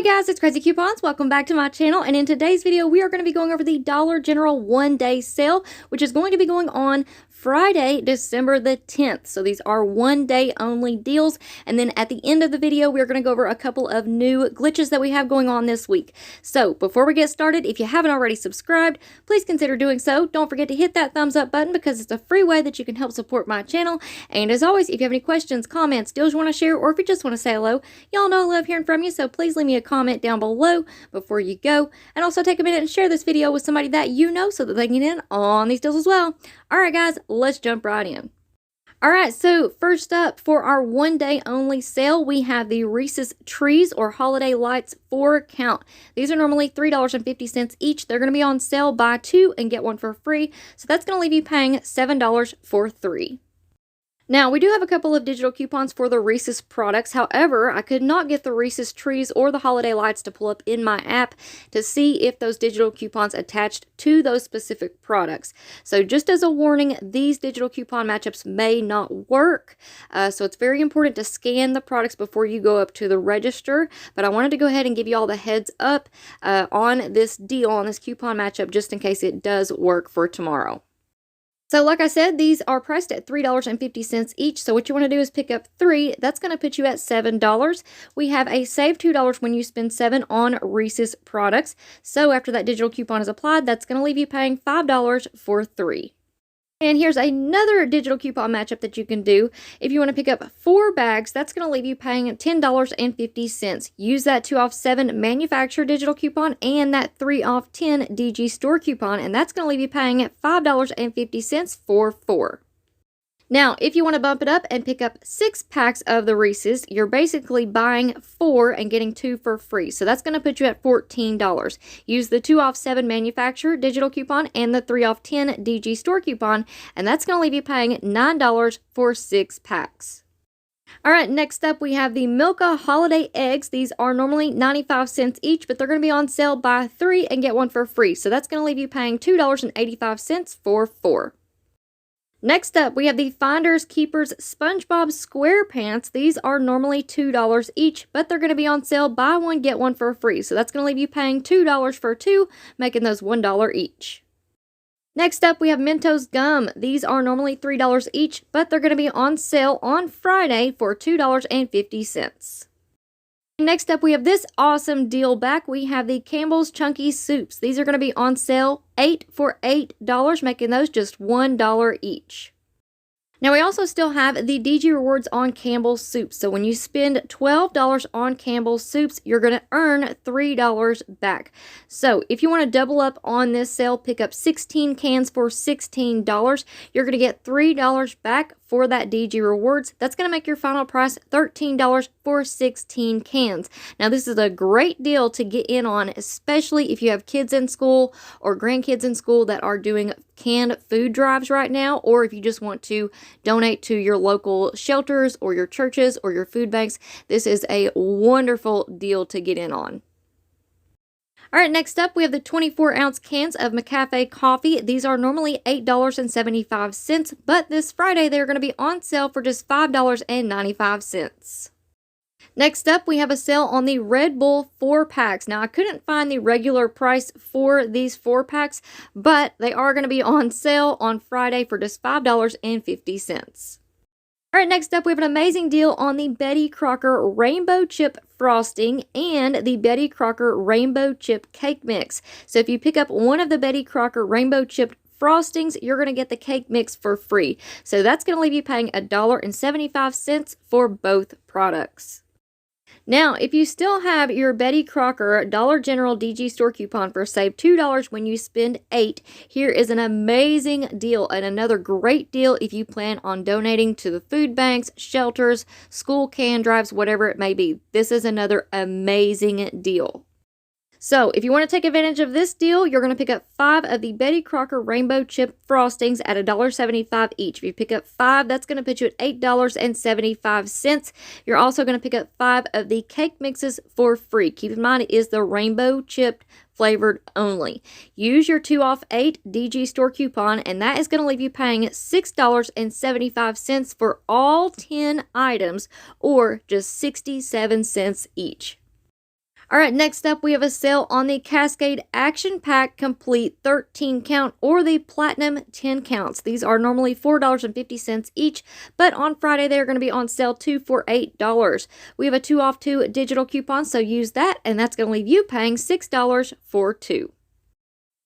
Hey guys, it's Craz-E Coupons. Welcome back to my channel, and in today's video we are going to be going over the Dollar General one-day sale, which is going to be going on Friday, December the 10th. So these are one-day only deals, and then at the end of the video we're going to go over a couple of new glitches that we have going on this week. So before we get started, if you haven't already subscribed, please consider doing so. Don't forget to hit that thumbs up button because it's a free way that you can help support my channel. And as always, if you have any questions, comments, deals you want to share, or if you just want to say hello, y'all know I love hearing from you, so please leave me a comment down below before you go, and also take a minute and share this video with somebody that you know so that they can get in on these deals as well. Alright guys, let's jump right in. Alright, so first up for our one day only sale, we have the Reese's Trees or Holiday Lights 4 count. These are normally $3.50 each. They're going to be on sale, buy 2 and get 1 for free, so that's going to leave you paying $7 for 3. Now, we do have a couple of digital coupons for the Reese's products. However, I could not get the Reese's Trees or the Holiday Lights to pull up in my app to see if those digital coupons attached to those specific products. So just as a warning, these digital coupon matchups may not work. So it's very important to scan the products before you go up to the register. But I wanted to go ahead and give you all the heads up on this deal, on this coupon matchup, just in case it does work for tomorrow. So like I said, these are priced at $3.50 each. So what you want to do is pick up 3. That's going to put you at $7. We have a save $2 when you spend 7 on Reese's products. So after that digital coupon is applied, that's going to leave you paying $5 for 3. And here's another digital coupon matchup that you can do. If you want to pick up 4 bags, that's going to leave you paying $10.50. Use that 2 off 7 manufacturer digital coupon and that 3 off 10 DG store coupon, and that's going to leave you paying $5.50 for 4. Now, if you want to bump it up and pick up 6 packs of the Reese's, you're basically buying 4 and getting 2 for free. So that's going to put you at $14. Use the 2 off 7 manufacturer digital coupon and the 3 off 10 DG store coupon, and that's going to leave you paying $9 for 6 packs. Alright, next up we have the Milka Holiday Eggs. These are normally 95 cents each, but they're going to be on sale, buy 3 and get 1 for free. So that's going to leave you paying $2.85 for 4. Next up, we have the Finders Keepers SpongeBob SquarePants. These are normally $2 each, but they're going to be on sale, buy 1, get 1 for free. So that's going to leave you paying $2 for 2, making those $1 each. Next up, we have Mentos Gum. These are normally $3 each, but they're going to be on sale on Friday for $2.50. Next up, we have this awesome deal back. We have the Campbell's Chunky Soups. These are going to be on sale 8 for $8, making those just $1 each. Now, we also still have the DG rewards on Campbell's Soups. So when you spend $12 on Campbell's Soups, you're going to earn $3 back. So if you want to double up on this sale, pick up 16 cans for $16. You're going to get $3 back for that DG rewards. That's going to make your final price $13 for 16 cans. Now, this is a great deal to get in on, especially if you have kids in school or grandkids in school that are doing canned food drives right now, or if you just want to donate to your local shelters or your churches or your food banks. This is a wonderful deal to get in on. Alright, next up we have the 24-ounce cans of McCafe coffee. These are normally $8.75, but this Friday they're going to be on sale for just $5.95. Next up, we have a sale on the Red Bull 4-packs. Now, I couldn't find the regular price for these 4-packs, but they are going to be on sale on Friday for just $5.50. Alright, next up we have an amazing deal on the Betty Crocker Rainbow Chip Frosting and the Betty Crocker Rainbow Chip Cake Mix. So if you pick up one of the Betty Crocker Rainbow Chip frostings, you're going to get the cake mix for free. So that's going to leave you paying $1.75 for both products. Now, if you still have your Betty Crocker Dollar General DG store coupon for save $2 when you spend 8, here is an amazing deal and another great deal if you plan on donating to the food banks, shelters, school can drives, whatever it may be. This is another amazing deal. So, if you want to take advantage of this deal, you're going to pick up 5 of the Betty Crocker Rainbow Chip Frostings at $1.75 each. If you pick up 5, that's going to put you at $8.75. You're also going to pick up 5 of the cake mixes for free. Keep in mind, it is the rainbow chipped flavored only. Use your 2 off 8 DG store coupon, and that is going to leave you paying $6.75 for all 10 items, or just 67 cents each. All right, next up, we have a sale on the Cascade Action Pack Complete 13 count or the Platinum 10 counts. These are normally $4.50 each, but on Friday, they're going to be on sale 2 for $8. We have a 2 off 2 digital coupon, so use that, and that's going to leave you paying $6 for 2.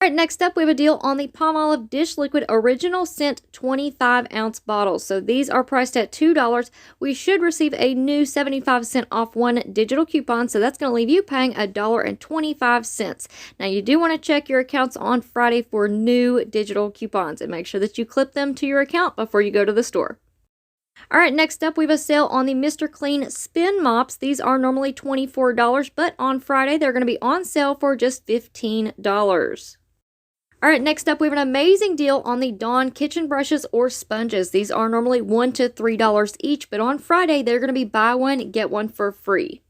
All right, next up, we have a deal on the Palmolive Dish Liquid Original Scent 25-ounce bottles. So these are priced at $2. We should receive a new 75% off 1 digital coupon, so that's going to leave you paying $1.25. Now, you do want to check your accounts on Friday for new digital coupons and make sure that you clip them to your account before you go to the store. All right, next up, we have a sale on the Mr. Clean Spin Mops. These are normally $24, but on Friday, they're going to be on sale for just $15. All right, next up, we have an amazing deal on the Dawn kitchen brushes or sponges. These are normally $1 to $3 each, but on Friday, they're going to be buy one, get one for free.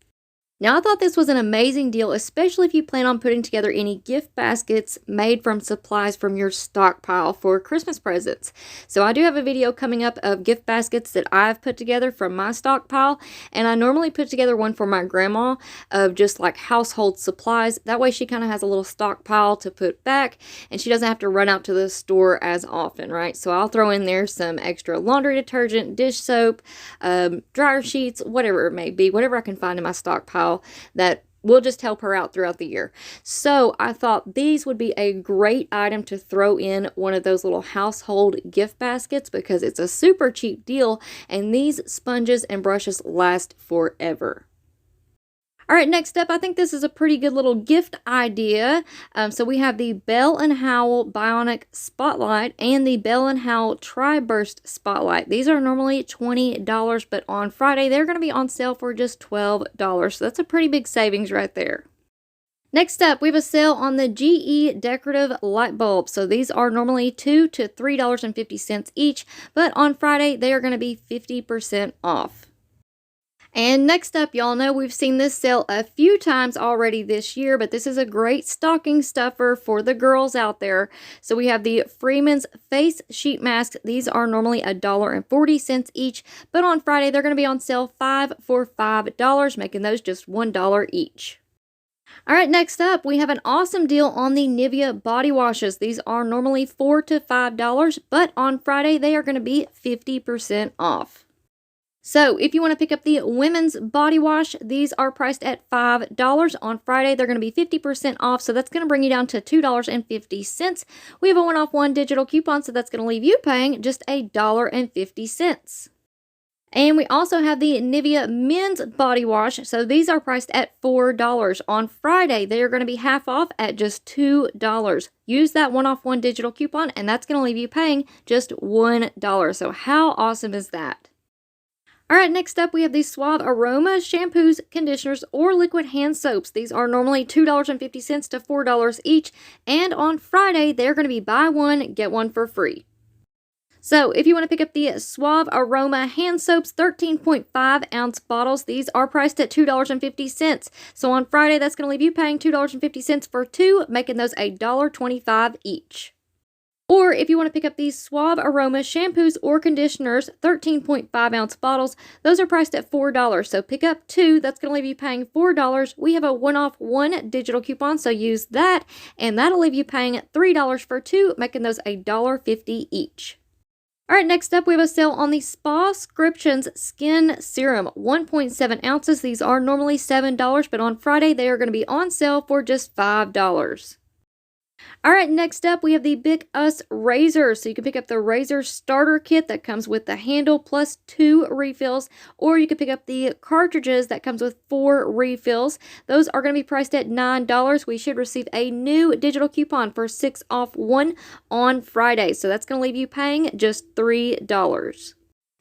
Now, I thought this was an amazing deal, especially if you plan on putting together any gift baskets made from supplies from your stockpile for Christmas presents. So I do have a video coming up of gift baskets that I've put together from my stockpile, and I normally put together one for my grandma of just like household supplies. That way she kind of has a little stockpile to put back, and she doesn't have to run out to the store as often, right? So I'll throw in there some extra laundry detergent, dish soap, dryer sheets, whatever it may be, whatever I can find in my stockpile that will just help her out throughout the year. So I thought these would be a great item to throw in one of those little household gift baskets because it's a super cheap deal and these sponges and brushes last forever. All right, next up, I think this is a pretty good little gift idea. So we have the Bell & Howell Bionic Spotlight and the Bell & Howell Tri-Burst Spotlight. These are normally $20, but on Friday, they're going to be on sale for just $12. So that's a pretty big savings right there. Next up, we have a sale on the GE decorative light bulbs. So these are normally $2 to $3.50 each, but on Friday, they are going to be 50% off. And next up, y'all know we've seen this sale a few times already this year, but this is a great stocking stuffer for the girls out there. So we have the Freeman's Face Sheet Masks. These are normally $1.40 each, but on Friday, they're going to be on sale 5 for $5, making those just $1 each. All right, next up, we have an awesome deal on the Nivea body washes. These are normally $4 to $5, but on Friday, they are going to be 50% off. So if you want to pick up the women's body wash, these are priced at $5. On Friday, they're going to be 50% off, so that's going to bring you down to $2.50. We have a 1 off 1 digital coupon, so that's going to leave you paying just $1.50. And we also have the Nivea men's body wash, so these are priced at $4. On Friday, they are going to be half off at just $2. Use that 1 off 1 digital coupon, and that's going to leave you paying just $1. So how awesome is that? All right, next up, we have these Suave Aroma shampoos, conditioners, or liquid hand soaps. These are normally $2.50 to $4 each, and on Friday, they're going to be buy one, get one for free. So if you want to pick up the Suave Aroma hand soaps, 13.5-ounce bottles, these are priced at $2.50. So on Friday, that's going to leave you paying $2.50 for 2, making those $1.25 each. Or if you want to pick up these Suave Aroma shampoos or conditioners, 13.5-ounce bottles, those are priced at $4. So pick up 2, that's going to leave you paying $4. We have a 1 off 1 digital coupon, so use that, and that'll leave you paying $3 for 2, making those $1.50 each. All right, next up, we have a sale on the Spascriptions Skin Serum, 1.7 ounces. These are normally $7, but on Friday, they are going to be on sale for just $5. All right, next up, we have the Bic Us razors. So you can pick up the razor starter kit that comes with the handle plus 2 refills, or you can pick up the cartridges that comes with 4 refills. Those are going to be priced at $9. We should receive a new digital coupon for 6 off 1 on Friday. So that's going to leave you paying just $3.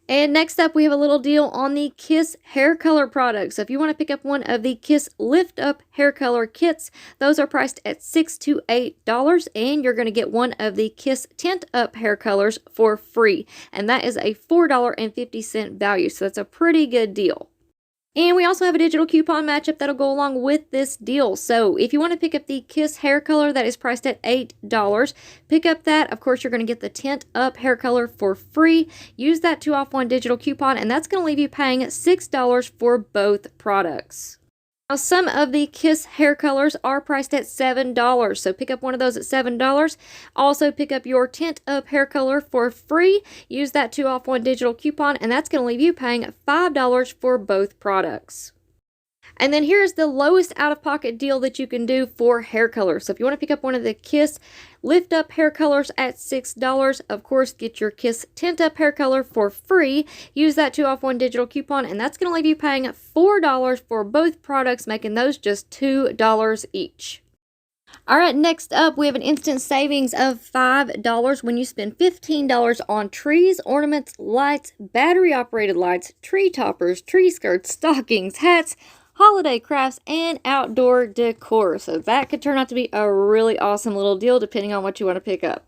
And next up, we have a little deal on the Kiss hair color products. So if you want to pick up one of the Kiss Lift Up hair color kits, those are priced at $6 to $8, and you're going to get one of the Kiss Tint Up hair colors for free. And that is a $4.50 value, so that's a pretty good deal. And we also have a digital coupon matchup that'll go along with this deal. So if you want to pick up the Kiss hair color that is priced at $8, pick up that. Of course, you're going to get the Tint Up hair color for free. Use that 2 off 1 digital coupon, and that's going to leave you paying $6 for both products. Now, some of the Kiss hair colors are priced at $7, so pick up one of those at $7. Also, pick up your Tint Up hair color for free. Use that 2-off-1 digital coupon, and that's going to leave you paying $5 for both products. And then here's the lowest out-of-pocket deal that you can do for hair colors. So if you want to pick up one of the Kiss Lift Up hair colors at $6, of course, get your Kiss Tint Up hair color for free. Use that 2-off-1 digital coupon, and that's going to leave you paying $4 for both products, making those just $2 each. All right, next up, we have an instant savings of $5 when you spend $15 on trees, ornaments, lights, battery-operated lights, tree toppers, tree skirts, stockings, hats, holiday crafts, and outdoor decor. So that could turn out to be a really awesome little deal depending on what you want to pick up.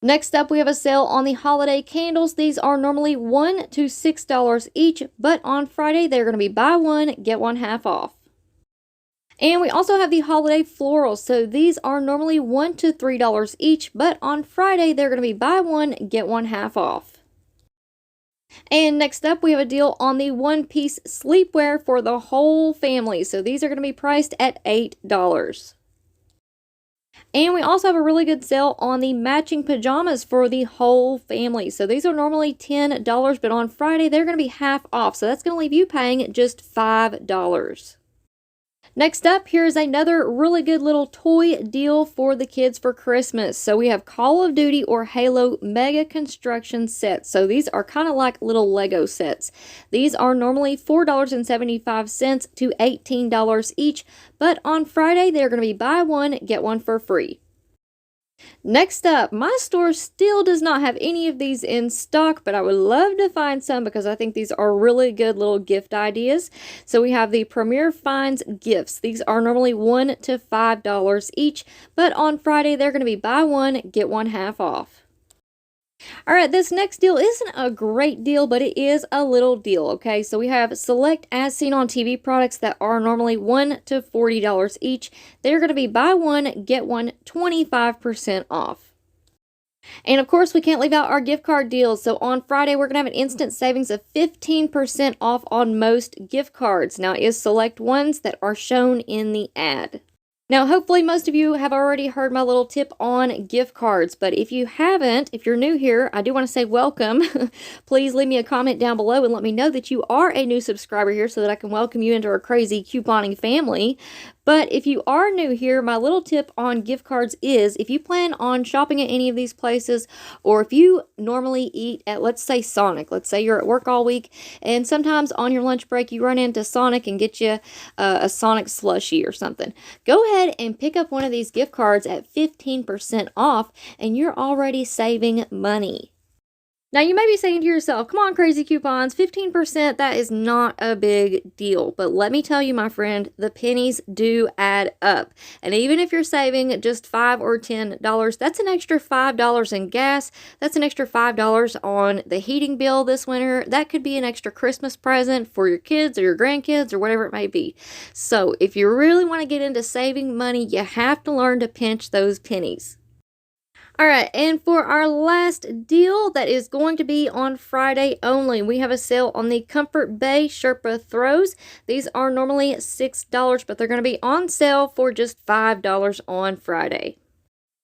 Next up, we have a sale on the holiday candles. These are normally $1 to $6 each, but on Friday they're going to be buy one, get one half off. And we also have the holiday florals. So these are normally $1 to $3 each, but on Friday they're going to be buy one, get one half off. And next up, we have a deal on the one-piece sleepwear for the whole family. So these are going to be priced at $8. And we also have a really good sale on the matching pajamas for the whole family. So these are normally $10, but on Friday, they're going to be half off. So that's going to leave you paying just $5. Next up, here's another really good little toy deal for the kids for Christmas. So we have Call of Duty or Halo Mega Construction Sets. So these are kind of like little Lego sets. These are normally $4.75 to $18 each, but on Friday they're going to be buy one, get one for free. Next up, my store still does not have any of these in stock, but I would love to find some because I think these are really good little gift ideas. So we have the Premier Finds gifts. These are normally $1 to $5 each, but on Friday they're going to be buy one, get one half off. All right, this next deal isn't a great deal, but it is a little deal, okay? So we have select as seen on TV products that are normally $1 to $40 each. They're going to be buy one, get one 25% off. And of course, we can't leave out our gift card deals. So on Friday, we're going to have an instant savings of 15% off on most gift cards. Now, it is select ones that are shown in the ad. Now, hopefully most of you have already heard my little tip on gift cards, but if you haven't, if you're new here, I do want to say welcome. Please leave me a comment down below and let me know that you are a new subscriber here so that I can welcome you into our crazy couponing family. But if you are new here, my little tip on gift cards is if you plan on shopping at any of these places, or if you normally eat at, let's say, Sonic, let's say you're at work all week, and sometimes on your lunch break you run into Sonic and get you a Sonic slushie or something. Go ahead and pick up one of these gift cards at 15% off, and you're already saving money. Now, you may be saying to yourself, come on, crazy coupons, 15%, that is not a big deal. But let me tell you, my friend, the pennies do add up. And even if you're saving just $5 or $10, that's an extra $5 in gas. That's an extra $5 on the heating bill this winter. That could be an extra Christmas present for your kids or your grandkids or whatever it may be. So if you really want to get into saving money, you have to learn to pinch those pennies. All right, and for our last deal that is going to be on Friday only, we have a sale on the Comfort Bay Sherpa throws. These are normally $6, but they're going to be on sale for just $5 on Friday.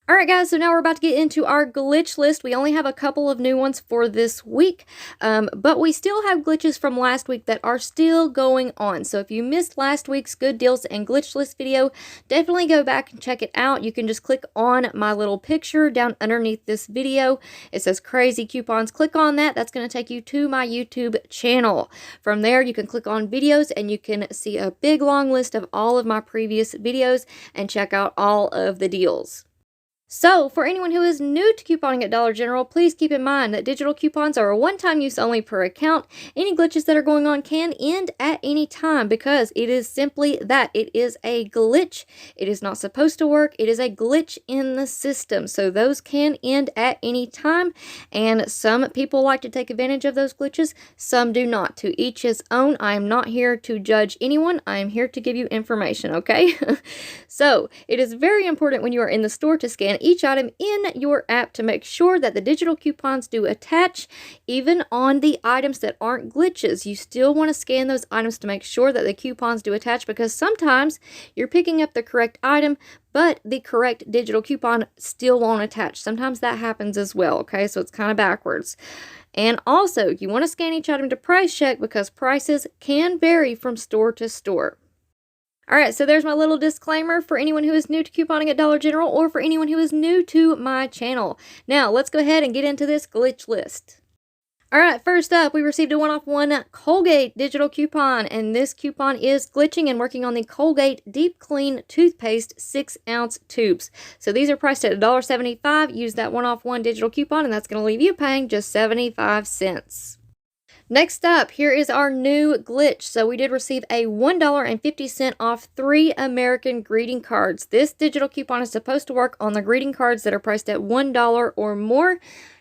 All right, guys, so now we're about to get into our glitch list. We only have a couple of new ones for this week, but we still have glitches from last week that are still going on. So if you missed last week's good deals and glitch list video, definitely go back and check it out. You can just click on my little picture down underneath this video. It says Crazy Coupons. Click on that. That's going to take you to my YouTube channel. From there, you can click on videos and you can see a big long list of all of my previous videos and check out all of the deals. So, for anyone who is new to couponing at Dollar General, please keep in mind that digital coupons are a one-time use only per account. Any glitches that are going on can end at any time because it is simply that. It is a glitch. It is not supposed to work. It is a glitch in the system. So, those can end at any time, and some people like to take advantage of those glitches. Some do not. To each his own. I am not here to judge anyone. I am here to give you information, okay? So, it is very important when you are in the store to scan scan each item in your app to make sure that the digital coupons do attach, even on the items that aren't glitches. You still want to scan those items to make sure that the coupons do attach, because sometimes you're picking up the correct item, but the correct digital coupon still won't attach. Sometimes that happens as well, okay? So it's kind of backwards. And also, you want to scan each item to price check because prices can vary from store to store. Alright, so there's my little disclaimer for anyone who is new to couponing at Dollar General or for anyone who is new to my channel. Now, let's go ahead and get into this glitch list. Alright, first up, we received a 1-off-1 Colgate digital coupon, and this coupon is glitching and working on the Colgate Deep Clean Toothpaste 6-ounce tubes. So these are priced at $1.75. Use that 1-off-1 digital coupon, and that's going to leave you paying just 75 cents. Next up, here is our new glitch. So we did receive a $1.50 off 3 American greeting cards. This digital coupon is supposed to work on the greeting cards that are priced at $1 or more.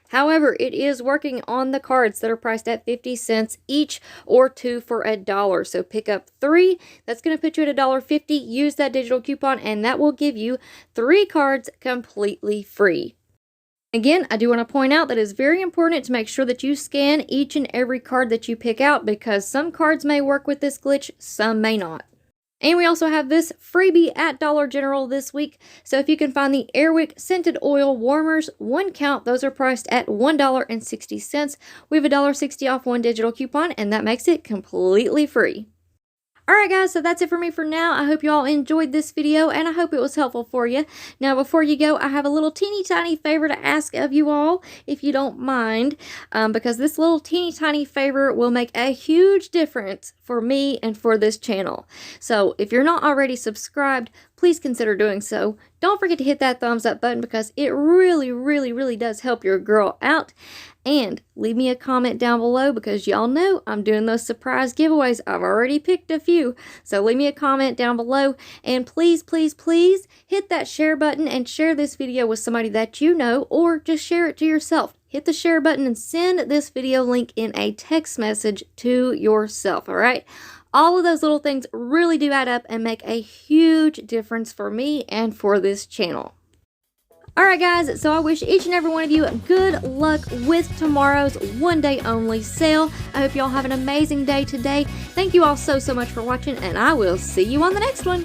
However, it is working on the cards that are priced at 50 cents each or 2 for $1. So pick up 3. That's going to put you at $1.50. Use that digital coupon and that will give you 3 cards completely free. Again, I do want to point out that it's very important to make sure that you scan each and every card that you pick out, because some cards may work with this glitch, some may not. And we also have this freebie at Dollar General this week. So if you can find the Airwick Scented Oil Warmers, 1 count, those are priced at $1.60. We have a $1.60 off 1 digital coupon, and that makes it completely free. Alright guys, so that's it for me for now. I hope you all enjoyed this video and I hope it was helpful for you. Now before you go, I have a little teeny tiny favor to ask of you all, if you don't mind, because this little teeny tiny favor will make a huge difference for me and for this channel. So if you're not already subscribed, please consider doing so. Don't forget to hit that thumbs up button because it really does help your girl out. And leave me a comment down below because y'all know I'm doing those surprise giveaways. I've already picked a few. So leave me a comment down below. And please hit that share button and share this video with somebody that you know, or just share it to yourself. Hit the share button and send this video link in a text message to yourself, alright? All of those little things really do add up and make a huge difference for me and for this channel. Alright guys, so I wish each and every one of you good luck with tomorrow's 1-day only sale. I hope y'all have an amazing day today. Thank you all so much for watching, and I will see you on the next one.